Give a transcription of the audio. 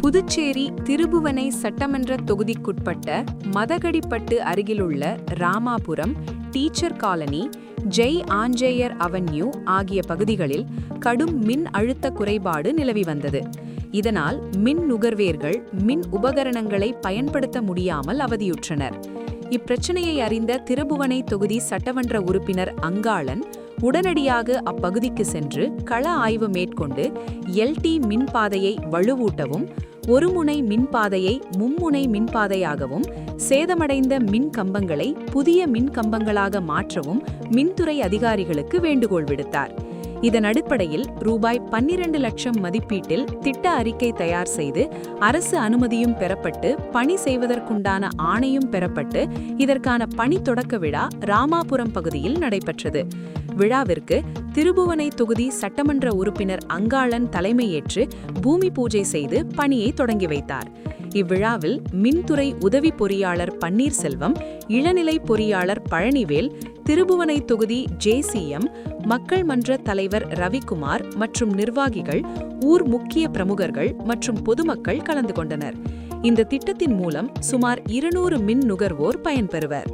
புதுச்சேரி திருபுவனை சட்டமன்ற தொகுதிக்குட்பட்ட மதகடிப்பட்டு அருகிலுள்ள Ramapuram, teacher colony, Jai Anjaneyar avenue ஆகிய பகுதிகளில் கடும் மின் அழுத்த குறைபாடு நிலவி வந்தது. இதனால் மின் நுகர்வோர்கள் மின் உபகரணங்களை பயன்படுத்த முடியாமல் அவதியுற்றனர். இப்பிரச்சனையை அறிந்த திருபுவனை தொகுதி சட்டமன்ற உறுப்பினர் அங்காளன் உடனடியாக அப்பகுதிக்கு சென்று கள ஆய்வு மேற்கொண்டு எல்டி மின்பாதையை வலுவூட்டவும், ஒருமுனை மின்பாதையை மும்முனை மின்பாதையாகவும், சேதமடைந்த மின் கம்பங்களை புதிய மின் கம்பங்களாக மாற்றவும் மின்துறை அதிகாரிகளுக்கு வேண்டுகோள் விடுத்தார். இதன் அடிப்படையில் ரூபாய் 12 லட்சம் மதிப்பீட்டில் திட்ட அறிக்கை தயார் செய்து அரசு அனுமதியும் பெறப்பட்டு பணி செய்வதற்குண்டான ஆணையும் பெறப்பட்டு இதற்கான பணி தொடக்க விழா ராமாபுரம் பகுதியில் நடைபெற்றது. விழாவிற்கு திருபுவனை தொகுதி சட்டமன்ற உறுப்பினர் அங்காளன் தலைமையேற்று பூமி பூஜை செய்து பணியை தொடங்கி வைத்தார். இவ்விழாவில் மின்துறை உதவி பொறியாளர் பன்னீர்செல்வம், இளநிலை பொறியாளர் பழனிவேல், திருபுவனை தொகுதி JCM, மக்கள் மன்ற தலைவர் ரவிக்குமார் மற்றும் நிர்வாகிகள், ஊர் முக்கிய பிரமுகர்கள் மற்றும் பொதுமக்கள் கலந்து கொண்டனர். இந்த திட்டத்தின் மூலம் சுமார் 200 மின் நுகர்வோர் பயன்பெறுவர்.